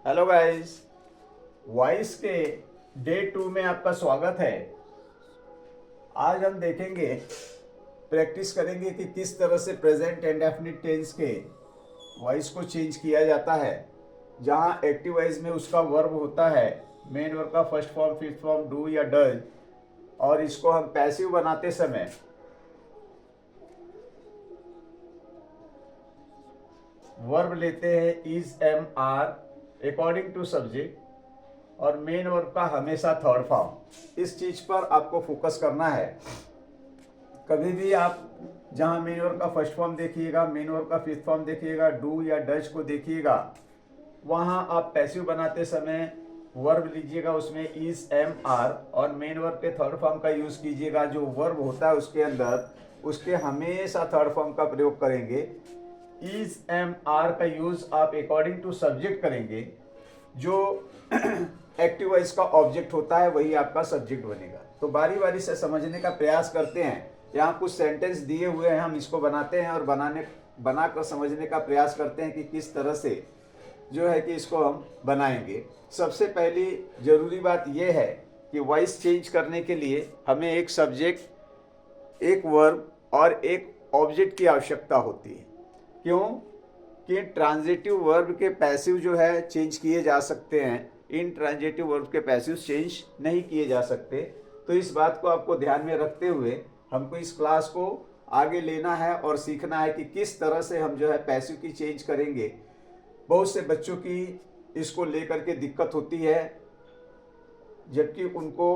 Hello guys, voice के day 2 में आपका स्वागत है। आज हम देखेंगे, प्रैक्टिस करेंगे कि किस तरह से प्रेजेंट इंडेफिनिट टेंस के वॉइस को चेंज किया जाता है। जहां एक्टिव वॉइस में उसका वर्ब होता है, मेन वर्ब का first form, fifth form, do या डज, और इसको हम पैसिव बनाते समय वर्ब लेते हैं is, am, are according to subject, और मेन वर्ब का हमेशा थर्ड फॉर्म। इस चीज पर आपको फोकस करना है। कभी भी आप जहां मेन वर्ब का फर्स्ट फॉर्म देखिएगा, मेन वर्ब का फिफ्थ फॉर्म देखिएगा, डू या डज को देखिएगा, वहां आप पैसिव बनाते समय वर्ब लीजिएगा, उसमें इज, एम, आर, और मेन वर्ब के थर्ड फॉर्म का यूज कीजिएगा। जो वर्ब होता है उसके अंदर उसके हमेशा थर्ड फॉर्म का प्रयोग करेंगे। इज, एम, आर का यूज आप अकॉर्डिंग टू सब्जेक्ट करेंगे। जो एक्टिव वॉइस का ऑब्जेक्ट होता है वही आपका सब्जेक्ट बनेगा। तो बारी बारी से समझने का प्रयास करते हैं। यहाँ कुछ सेंटेंस दिए हुए हैं, हम इसको बनाते हैं और बनाकर समझने का प्रयास करते हैं कि किस तरह से जो है कि इसको हम बनाएंगे। सबसे पहली जरूरी बात यह है कि वॉइस चेंज करने के लिए हमें एक सब्जेक्ट, एक वर्ब और एक ऑब्जेक्ट की आवश्यकता होती है। क्यों? कि ट्रांजिटिव वर्ब के पैसिव जो है चेंज किए जा सकते हैं, इन ट्रांजिटिव वर्ब के पैसिव चेंज नहीं किए जा सकते। तो इस बात को आपको ध्यान में रखते हुए हमको इस क्लास को आगे लेना है और सीखना है कि किस तरह से हम जो है पैसिव की चेंज करेंगे। बहुत से बच्चों की इसको लेकर के दिक्कत होती है, जबकि उनको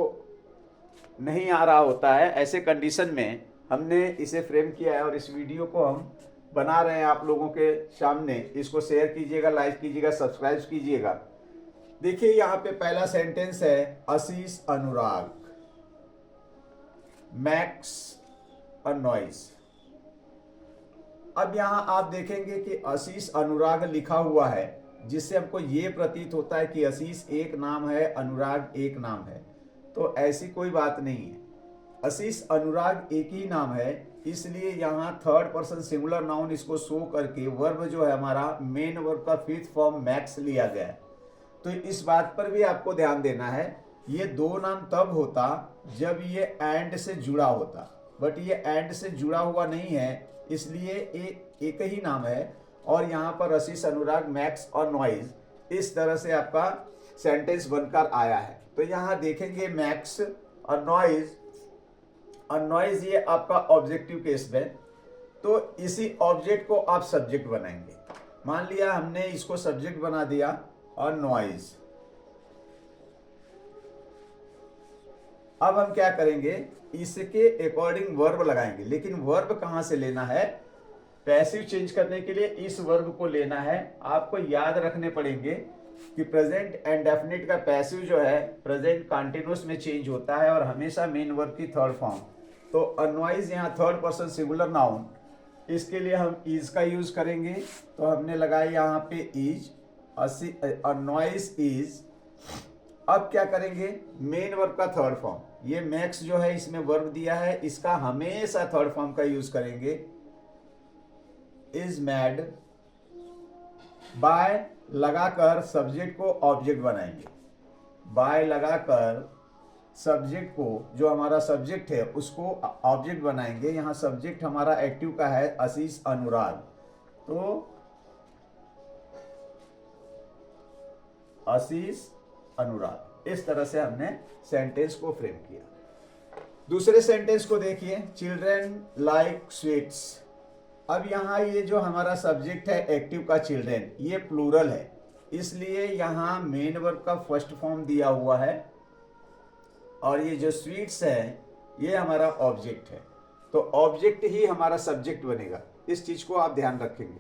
नहीं आ रहा होता है। ऐसे कंडीशन में हमने इसे फ्रेम किया है और इस वीडियो को हम बना रहे हैं आप लोगों के सामने। इसको शेयर कीजिएगा, लाइक कीजिएगा, सब्सक्राइब कीजिएगा। देखिए यहाँ पे पहला सेंटेंस है, आशीष अनुराग मैक्स अ नॉइज। अब यहाँ आप देखेंगे कि आशीष अनुराग लिखा हुआ है, जिससे हमको ये प्रतीत होता है कि आशीष एक नाम है, अनुराग एक नाम है। तो ऐसी कोई बात नहीं है। आशीष अनुराग एक ही नाम है, इसलिए यहाँ थर्ड पर्सन सिंगुलर नाउन इसको शो करके वर्ब जो है हमारा मेन वर्ब का फिफ्थ फॉर्म मैक्स लिया गया है। तो इस बात पर भी आपको ध्यान देना है, ये दो नाम तब होता जब ये एंड से जुड़ा होता, बट ये एंड से जुड़ा हुआ नहीं है, इसलिए एक ही नाम है। और यहाँ पर आशीष अनुराग मैक्स और नॉइज, इस तरह से आपका सेंटेंस बनकर आया है। तो यहाँ देखेंगे मैक्स और नॉइज, और नॉइज ये आपका ऑब्जेक्टिव केस में, तो इसी ऑब्जेक्ट को आप सब्जेक्ट बनाएंगे। मान लिया हमने इसको सब्जेक्ट बना दिया और नॉइज। अब हम क्या करेंगे, इसके अकॉर्डिंग वर्ब लगाएंगे। लेकिन वर्ब कहां से लेना है? पैसिव चेंज करने के लिए इस वर्ब को लेना है। आपको याद रखने पड़ेंगे कि प्रेजेंट इंडेफिनिट का पैसिव जो है प्रेजेंट कंटीन्यूअस में चेंज होता है और हमेशा मेन वर्ब की थर्ड फॉर्म। तो अनवाइज यहाँ थर्ड पर्सन सिंगुलर नाउन, इसके लिए हम इज का यूज करेंगे। तो हमने लगाया यहाँ पे इज, नॉइज इज। अब क्या करेंगे, मेन वर्ब का थर्ड फॉर्म, ये मैक्स जो है इसमें वर्ब दिया है, इसका हमेशा थर्ड फॉर्म का यूज करेंगे। इज मैड, बाय लगाकर सब्जेक्ट को ऑब्जेक्ट बनाएंगे। बाय लगाकर सब्जेक्ट को, जो हमारा सब्जेक्ट है उसको ऑब्जेक्ट बनाएंगे। यहाँ सब्जेक्ट हमारा एक्टिव का है आशीष अनुराग, तो आशीष अनुराग। इस तरह से हमने सेंटेंस को फ्रेम किया। दूसरे सेंटेंस को देखिए, चिल्ड्रेन लाइक स्वीट्स। अब यहाँ ये जो हमारा सब्जेक्ट है एक्टिव का चिल्ड्रेन, ये प्लूरल है, इसलिए यहाँ मेन वर्ब का फर्स्ट फॉर्म दिया हुआ है, और ये जो स्वीट्स है ये हमारा ऑब्जेक्ट है। तो ऑब्जेक्ट ही हमारा सब्जेक्ट बनेगा। इस चीज को आप ध्यान रखेंगे।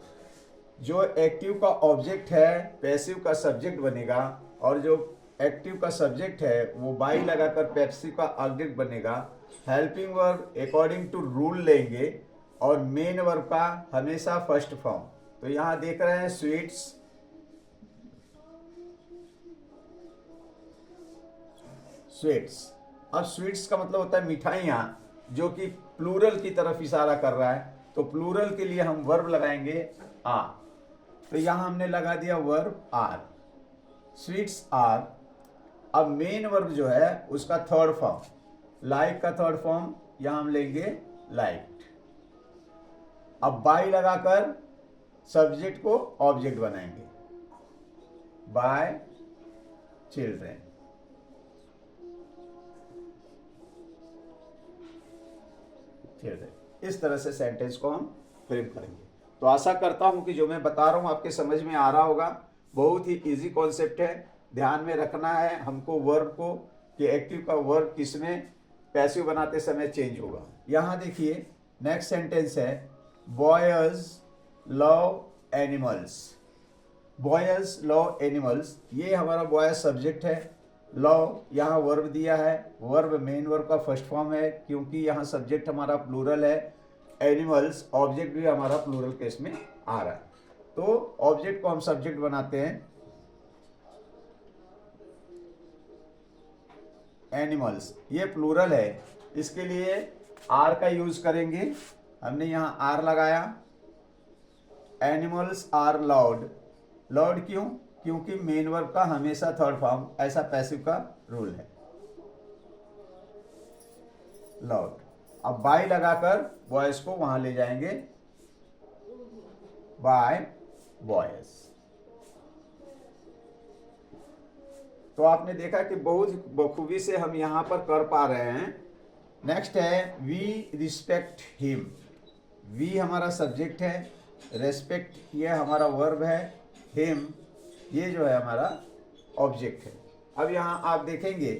जो एक्टिव का ऑब्जेक्ट है पैसिव का सब्जेक्ट बनेगा, और जो एक्टिव का सब्जेक्ट है वो बाई लगाकर पैसिव का ऑब्जेक्ट बनेगा। Helping verb according to rule लेंगे, और मेन वर्ब का हमेशा फर्स्ट फॉर्म। तो यहाँ देख रहे हैं स्वीट्स, स्वीट्स। अब स्वीट्स का मतलब होता है मिठाइयाँ, जो कि प्लूरल की तरफ इशारा कर रहा है। तो प्लूरल के लिए हम वर्ब लगाएंगे आ। तो यहाँ हमने लगा दिया वर्ब आर। Sweets are. अब मेन वर्ब जो है उसका थर्ड फॉर्म, लाइक का थर्ड फॉर्म यहां हम लेंगे लाइक्ड। अब बाय लगाकर सब्जेक्ट को ऑब्जेक्ट बनाएंगे, बाय चिल्ड्रेन। चिल्ड्रेन, इस तरह से सेंटेंस को हम फ्रेम करेंगे। तो आशा करता हूं कि जो मैं बता रहा हूं आपके समझ में आ रहा होगा। बहुत ही इजी कॉन्सेप्ट है, ध्यान में रखना है हमको वर्ब को कि एक्टिव का वर्ब किसमें पैसिव बनाते समय चेंज होगा। यहां देखिए नेक्स्ट सेंटेंस है boys love animals. Boys love animals, ये हमारा बॉयज सब्जेक्ट है, लव यहाँ वर्ब दिया है, वर्ब मेन वर्ब का फर्स्ट फॉर्म है क्योंकि यहाँ सब्जेक्ट हमारा प्लूरल है, एनिमल्स ऑब्जेक्ट भी हमारा प्लूरल केस में आ रहा है। तो ऑब्जेक्ट को हम सब्जेक्ट बनाते हैं, एनिमल्स ये प्लूरल है, इसके लिए आर का यूज करेंगे। हमने यहाँ आर लगाया। एनिमल्स आर लव्ड, लव्ड क्यों? क्योंकि मेन वर्ब का हमेशा थर्ड फॉर्म, ऐसा पैसिव का रूल है, लव्ड। अब बाय लगाकर बॉयज को वहां ले जाएंगे, बाय बॉयज। तो आपने देखा कि बहुत बखूबी से हम यहां पर कर पा रहे हैं। नेक्स्ट है वी रिस्पेक्ट हिम। वी हमारा सब्जेक्ट है, रेस्पेक्ट ये हमारा वर्ब है, हिम ये जो है हमारा ऑब्जेक्ट है। अब यहाँ आप देखेंगे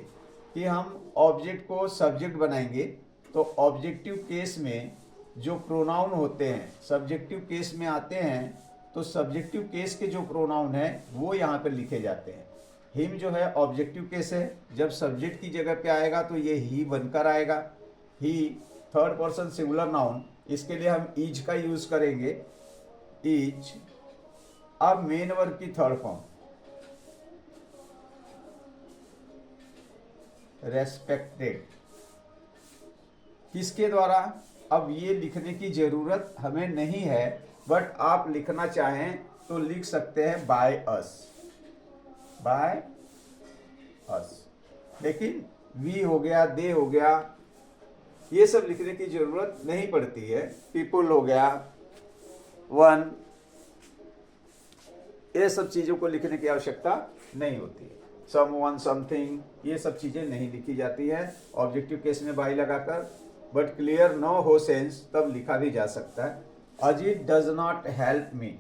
कि हम ऑब्जेक्ट को सब्जेक्ट बनाएंगे तो ऑब्जेक्टिव केस में जो प्रोनाउन होते हैं सब्जेक्टिव केस में आते हैं, तो सब्जेक्टिव केस के जो प्रोनाउन है वो यहाँ पर लिखे जाते हैं। हिम जो है ऑब्जेक्टिव केस है, जब सब्जेक्ट की जगह पे आएगा तो ये ही बनकर आएगा। ही थर्ड पर्सन सिंगुलर नाउन, इसके लिए हम इज का यूज करेंगे, इज। अब मेन वर्ब की थर्ड फॉर्म रेस्पेक्टेड, किसके द्वारा? अब ये लिखने की जरूरत हमें नहीं है, बट आप लिखना चाहें तो लिख सकते हैं बाय अस, बाय अस। लेकिन वी हो गया, दे हो गया, ये सब लिखने की जरूरत नहीं पड़ती है। पीपुल हो गया, वन, ये सब चीजों को लिखने की आवश्यकता नहीं होती है। सम वन, समथिंग, ये सब चीजें नहीं लिखी जाती है ऑब्जेक्टिव केस में बाय लगाकर, बट क्लियर नो हो सेंस तब लिखा भी जा सकता है। Ajit does not help me.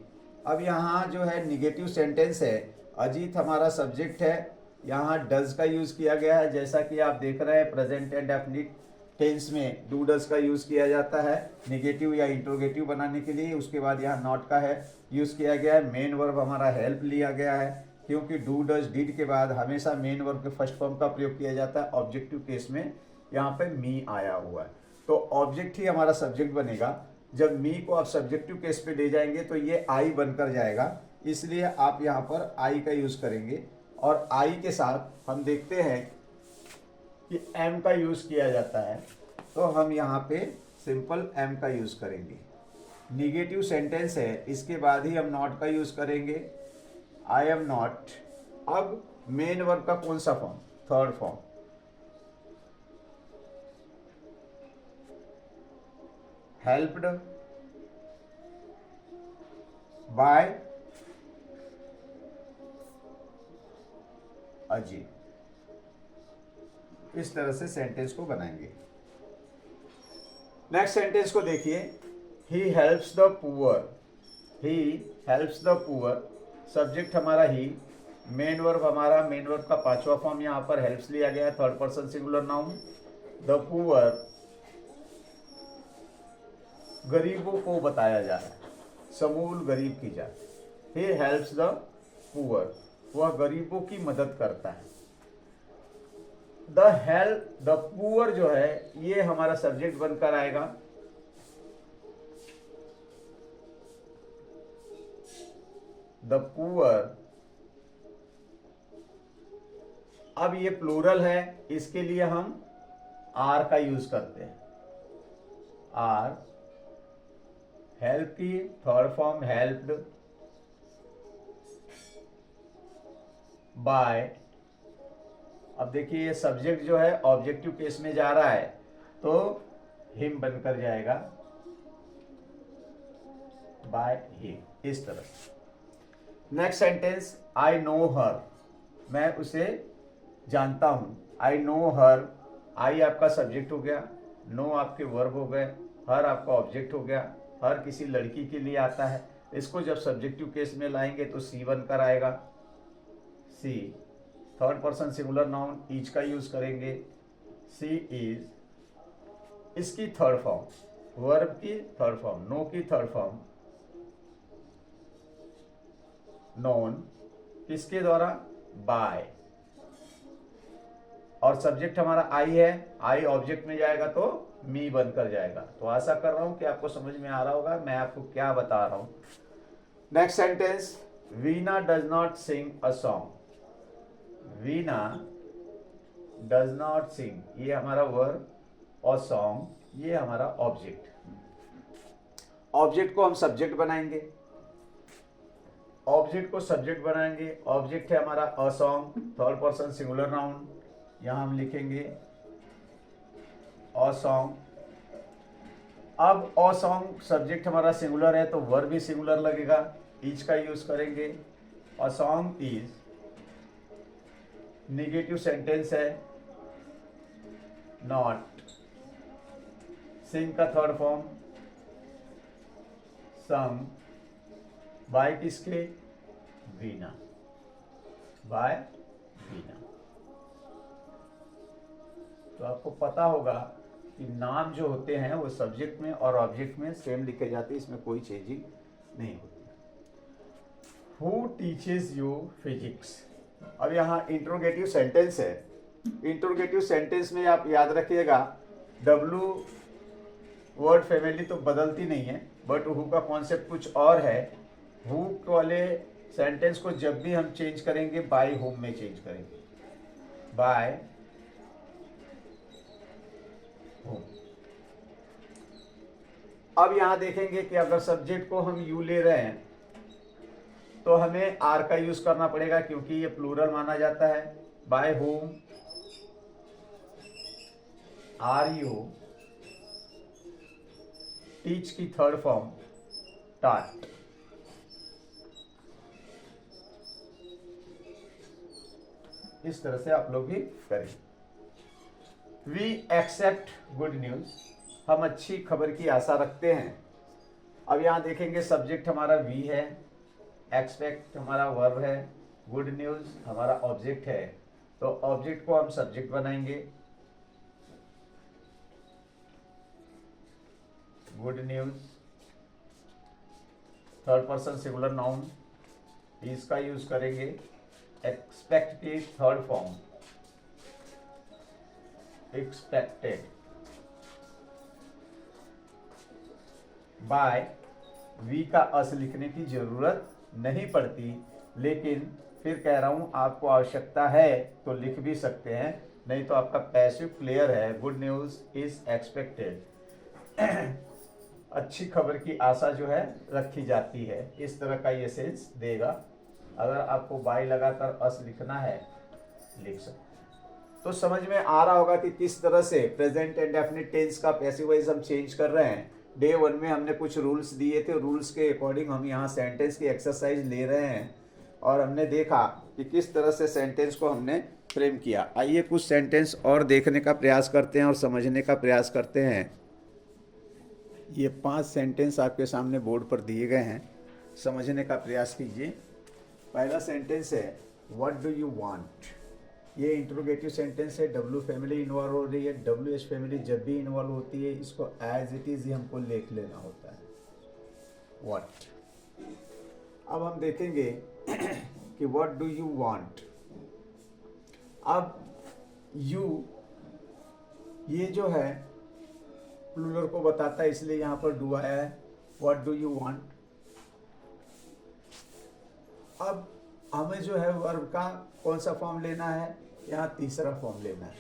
अब यहाँ जो है निगेटिव सेंटेंस है, अजीत हमारा सब्जेक्ट है, यहाँ डज का यूज किया गया है। जैसा कि आप देख रहे हैं प्रेजेंट एंड डेफिनिट टेंस में डू डज का यूज किया जाता है निगेटिव या इंट्रोगेटिव बनाने के लिए। उसके बाद यहाँ नॉट का है यूज किया गया है। मेन वर्ब हमारा हेल्प लिया गया है क्योंकि डू डज डिड के बाद हमेशा मेन वर्ब के फर्स्ट फॉर्म का प्रयोग किया जाता है। ऑब्जेक्टिव केस में यहाँ पे मी आया हुआ है, तो ऑब्जेक्ट ही हमारा सब्जेक्ट बनेगा। जब मी को आप सब्जेक्टिव केस पे ले जाएंगे तो ये आई बनकर जाएगा, इसलिए आप यहाँ पर आई का यूज करेंगे। और आई के साथ हम देखते हैं कि एम का यूज किया जाता है, तो हम यहाँ पे सिंपल एम का यूज करेंगे। निगेटिव सेंटेंस है, इसके बाद ही हम नॉट का यूज करेंगे, आई एम नॉट। अब मेन वर्ब का कौन सा form? Third form, helped bye Ajit. इस तरह से सेंटेंस को बनाएंगे। नेक्स्ट सेंटेंस को देखिए, he helps the poor. He helps the poor, subject हमारा ही, मेन वर्ब हमारा, मेन वर्ब का पांचवा फॉर्म यहाँ पर हेल्प्स लिया गया है, third person singular noun. The poor, गरीबों को बताया जा रहा है, समूल गरीब की जात। ही हेल्प्स द पुअर, वह गरीबों की मदद करता है। द हेल्प, द पुअर जो है ये हमारा सब्जेक्ट बनकर आएगा। द पुअर, अब ये प्लूरल है, इसके लिए हम आर का यूज करते हैं, आर। हेल्प की थर्ड फॉर्म हेल्प्ड बाय। अब देखिए ये सब्जेक्ट जो है ऑब्जेक्टिव केस में जा रहा है तो हिम बनकर जाएगा, बाय हिम, इस तरह। नेक्स्ट सेंटेंस, आई नो हर, मैं उसे जानता हूं। आई नो हर, आई आपका सब्जेक्ट हो गया, नो आपके वर्ब हो गए, हर आपका ऑब्जेक्ट हो गया। हर किसी लड़की के लिए आता है, इसको जब सब्जेक्टिव केस में लाएंगे तो सी बनकर आएगा, C. Third person singular noun each का यूज करेंगे, सी इज। इसकी थर्ड फॉर्म, वर्ब की थर्ड फॉर्म, नो की थर्ड फॉर्म नोन, किसके द्वारा, बाय। और सब्जेक्ट हमारा आई है, आई ऑब्जेक्ट में जाएगा तो मी बनकर जाएगा। तो आशा कर रहा हूं कि आपको समझ में आ रहा होगा मैं आपको क्या बता रहा हूं। Next sentence, Veena does not sing a song. Veena does not sing, ये हमारा वर्ब, और सॉन्ग ये हमारा ऑब्जेक्ट। ऑब्जेक्ट को हम सब्जेक्ट बनाएंगे, ऑब्जेक्ट को सब्जेक्ट बनाएंगे। ऑब्जेक्ट है हमारा a song, third person singular noun, यहां हम लिखेंगे अ सॉन्ग। अब अ सॉन्ग सब्जेक्ट हमारा सिंगुलर है तो वर्ब भी सिंगुलर लगेगा, ईच का यूज करेंगे। A song is, negative sentence है, नॉट। सिंग का थर्ड फॉर्म संग, बाय किसके, वीना, बाय वीना। तो आपको पता होगा कि नाम जो होते हैं वो सब्जेक्ट में और ऑब्जेक्ट में सेम लिखे जाते हैं, इसमें कोई चेंजिंग नहीं होती। Who teaches you physics. अब यहाँ इंट्रोगेटिव सेंटेंस है, इंट्रोगेटिव सेंटेंस में आप याद रखिएगा डब्लू वर्ड फैमिली तो बदलती नहीं है, बट हु का कॉन्सेप्ट कुछ और है। हु वाले सेंटेंस को जब भी हम चेंज करेंगे बाय होम में चेंज करेंगे, बाय होम। अब यहां देखेंगे कि अगर सब्जेक्ट को हम यू ले रहे हैं तो हमें आर का यूज करना पड़ेगा क्योंकि ये प्लूरल माना जाता है। By whom are you, teach की थर्ड फॉर्म टाट। इस तरह से आप लोग भी करें। वी एक्सेप्ट गुड न्यूज, हम अच्छी खबर की आशा रखते हैं। अब यहां देखेंगे सब्जेक्ट हमारा वी है, एक्सपेक्ट हमारा वर्ब है, गुड न्यूज हमारा ऑब्जेक्ट है। तो ऑब्जेक्ट को हम सब्जेक्ट बनाएंगे, good news, third person singular noun, इसका यूज करेंगे। एक्सपेक्ट की third form expected, by. We का अस लिखने की जरूरत नहीं पड़ती, लेकिन फिर कह रहा हूं आपको आवश्यकता है तो लिख भी सकते हैं, नहीं तो आपका पैसिव क्लियर है, गुड न्यूज इज एक्सपेक्टेड। अच्छी खबर की आशा जो है रखी जाती है, इस तरह का ये सेंस देगा। अगर आपको बाय लगाकर अस लिखना है लिख सकते हैं। तो समझ में आ रहा होगा कि किस तरह से प्रेजेंट इंडेफिनिट टेंस का पैसिव वॉइस हम चेंज कर रहे हैं। डे 1 में हमने कुछ रूल्स दिए थे, रूल्स के अकॉर्डिंग हम यहाँ सेंटेंस की एक्सरसाइज ले रहे हैं और हमने देखा कि किस तरह से सेंटेंस को हमने फ्रेम किया। आइए कुछ सेंटेंस और देखने का प्रयास करते हैं और समझने का प्रयास करते हैं। ये 5 सेंटेंस आपके सामने बोर्ड पर दिए गए हैं, समझने का प्रयास कीजिए। पहला सेंटेंस है व्हाट डू यू वांट। ये इंट्रोगेटिव सेंटेंस है, डब्ल्यू फैमिली इन्वॉल्व हो रही है। डब्ल्यू एच फैमिली जब भी इन्वॉल्व होती है इसको एज इट इज ही हमको लिख लेना होता है, व्हाट। अब हम देखेंगे कि व्हाट डू यू वांट। अब यू ये जो है प्लूरल को बताता है, इसलिए यहां पर डू आया है, व्हाट डू यू वांट। अब हमें जो है वर्ब का कौन सा फॉर्म लेना है, यहाँ तीसरा फॉर्म लेना है।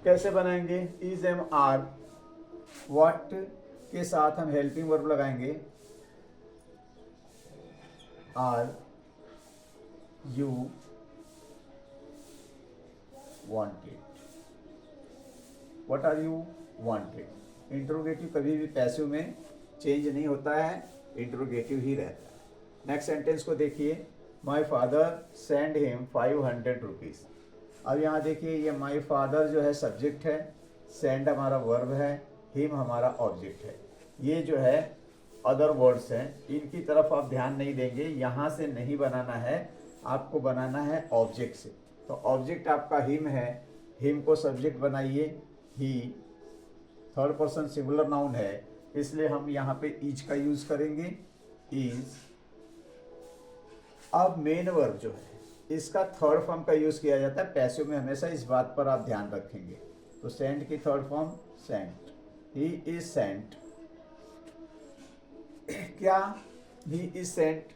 कैसे बनाएंगे, इज एम आर, व्हाट के साथ हम हेल्पिंग वर्ब लगाएंगे are, you wanted. What are you wanted. Interrogative कभी भी पैसिव में चेंज नहीं होता है, इंट्रोगेटिव ही रहता है। नेक्स्ट सेंटेंस को देखिए, माई फादर सेंड हिम 500 रुपीज़। अब यहाँ देखिए, ये माई फादर जो है सब्जेक्ट है, सेंड हमारा वर्ब है, हिम हमारा ऑब्जेक्ट है। ये जो है अदर वर्ड्स हैं, इनकी तरफ आप ध्यान नहीं देंगे, यहाँ से नहीं बनाना है, आपको बनाना है ऑब्जेक्ट से। तो ऑब्जेक्ट आपका हिम है, हिम को सब्जेक्ट बनाइए, ही थर्ड पर्सन सिंगुलर नाउन है, इसलिए हम यहाँ पे इज का यूज करेंगे, इज। अब मेन वर्ब जो है इसका थर्ड फॉर्म का यूज किया जाता है पैसिव में हमेशा, इस बात पर आप ध्यान रखेंगे। तो सेंट की third form sent, he is sent. क्या ही इज सेंट,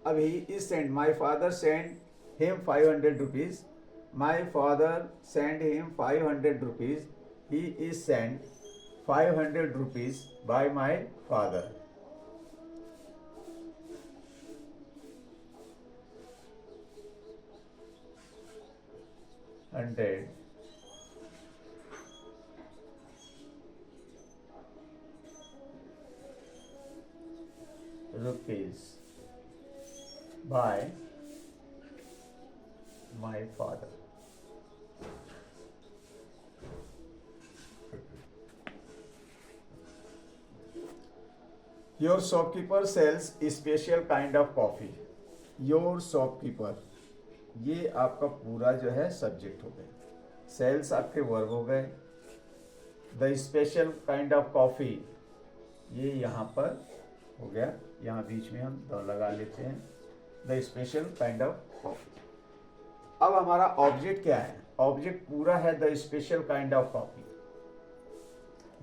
अब he is sent, my father send him 500 rupees, my father send him 500 rupees, he is sent 500 rupees by my father. Hundred rupees by my father. Your shopkeeper sells special kind of coffee. Your shopkeeper, ये आपका पूरा जो है subject हो गया, sales आपके verb हो गए, the special kind of coffee ये यहाँ पर हो गया, यहाँ बीच में हम द लगा लेते हैं, the special kind of coffee. अब हमारा ऑब्जेक्ट क्या है, ऑब्जेक्ट पूरा है the special kind of coffee,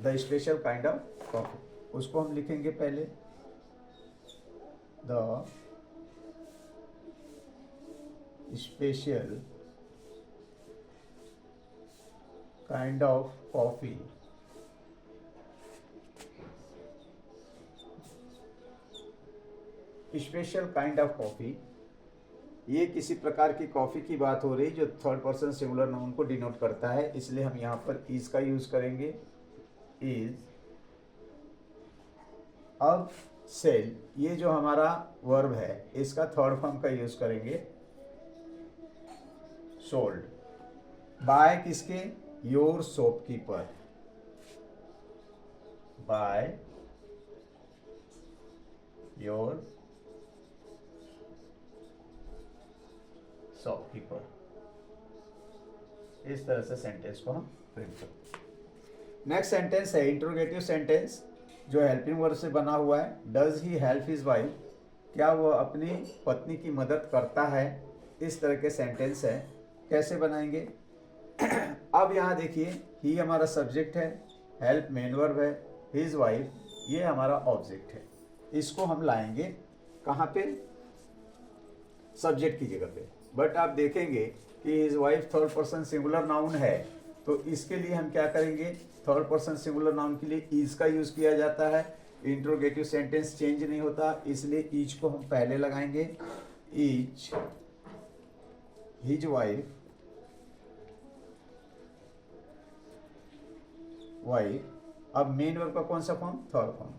the special kind of coffee, उसको हम लिखेंगे पहले, the special kind of coffee special kind of coffee, ये किसी प्रकार की कॉफी की बात हो रही जो थर्ड पर्सन सिंगुलर नाउन को डिनोट करता है, इसलिए हम यहाँ पर इज का यूज करेंगे, इज। अब सेल, ये जो हमारा वर्ब है इसका थर्ड फॉर्म का यूज करेंगे, सोल्ड। बाय किसके, your shopkeeper, by your shopkeeper. इस तरह से सेंटेंस को हम प्रिंट करते हैं। नेक्स्ट सेंटेंस है इंट्रोगेटिव सेंटेंस जो हेल्पिंग वर्ब से बना हुआ है। Does he help his wife, क्या वह अपनी पत्नी की मदद करता है, इस तरह के सेंटेंस है। कैसे बनाएंगे, अब यहाँ देखिए, ही हमारा सब्जेक्ट है, हेल्प मेन वर्ब है, हिज वाइफ ये हमारा ऑब्जेक्ट है। इसको हम लाएंगे कहाँ पे, सब्जेक्ट की जगह पे। बट आप देखेंगे कि his wife third person singular noun है, तो इसके लिए हम क्या करेंगे, थर्ड पर्सन सिंगुलर नाउन के लिए इज का यूज किया जाता है, इंट्रोगेटिव सेंटेंस चेंज नहीं होता, इसलिए इज को हम पहले लगाएंगे, इज हिज वाइफ, वाइफ। अब मेन वर्ब का कौन सा form, third form,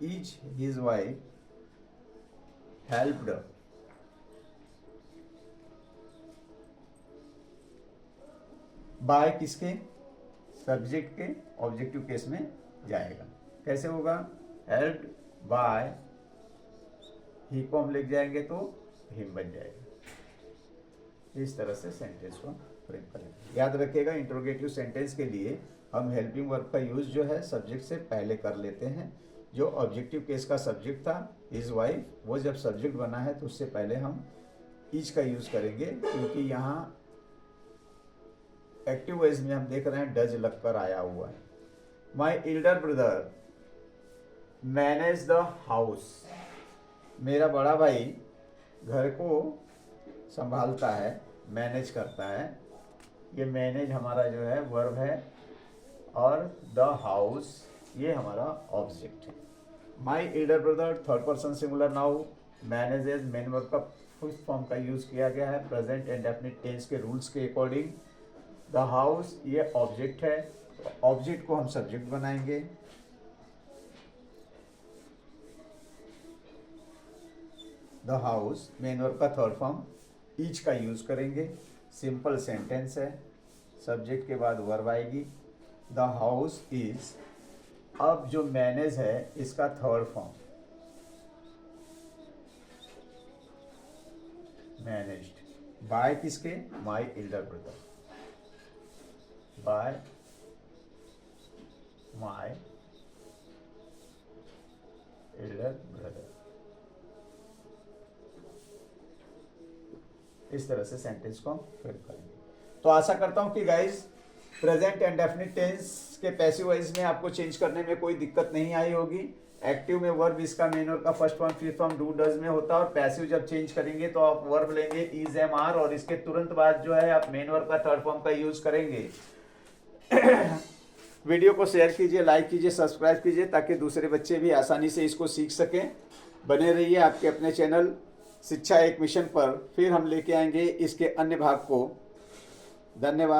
is his wife helped, by किसके, सब्जेक्ट के, ऑब्जेक्टिव केस में जाएगा। कैसे होगा, हेल्प्ड बाय, ही को हम लिख जाएंगे तो हिम बन जाएगा। इस तरह से सेंटेंस को फ्रेम करेंगे। याद रखिएगा, इंट्रोगेटिव सेंटेंस के लिए हम हेल्पिंग वर्ब का यूज जो है सब्जेक्ट से पहले कर लेते हैं। जो ऑब्जेक्टिव केस का सब्जेक्ट था हिज वाइफ, वो जब सब्जेक्ट बना है तो उससे पहले हम इज का यूज करेंगे, क्योंकि यहाँ एक्टिव वॉइस में हम देख रहे हैं डज लगकर आया हुआ है। My elder brother manage the house, मेरा बड़ा भाई घर को संभालता है, मैनेज करता है। ये मैनेज हमारा जो है वर्ब है, और द हाउस ये हमारा ऑब्जेक्ट है। My elder brother third person singular noun, manage as main verb का फर्स्ट फॉर्म का यूज किया गया है प्रेजेंट इंडेफिनिट टेंस के रूल्स के अकॉर्डिंग। द हाउस ये ऑब्जेक्ट है, ऑब्जेक्ट को हम सब्जेक्ट बनाएंगे। द हाउस मेन वर्ब का थर्ड फॉर्म ईच का यूज करेंगे। सिंपल सेंटेंस है, सब्जेक्ट के बाद वर्ब आएगी। द हाउस इज, अब जो मैनेज है इसका थर्ड फॉर्म मैनेज्ड बाय किसके, my elder brother, by my elder brother. इस तरह से सेंटेंस को हम फिल करेंगे। तो आशा करता हूं कि guys present and definite tense के पैसिव वॉइस में आपको चेंज करने में कोई दिक्कत नहीं आई होगी। एक्टिव में वर्ब इसका मेन वर्ब का first form fifth form do does में होता है, और पैसिव जब चेंज करेंगे तो आप वर्ब लेंगे इज एम आर, और इसके तुरंत बाद जो है आप मेन वर्ब का थर्ड फॉर्म का यूज करेंगे। वीडियो को शेयर कीजिए, लाइक कीजिए, सब्सक्राइब कीजिए, ताकि दूसरे बच्चे भी आसानी से इसको सीख सकें। बने रहिए आपके अपने चैनल शिक्षा एक मिशन पर, फिर हम लेके आएंगे इसके अन्य भाग को। धन्यवाद।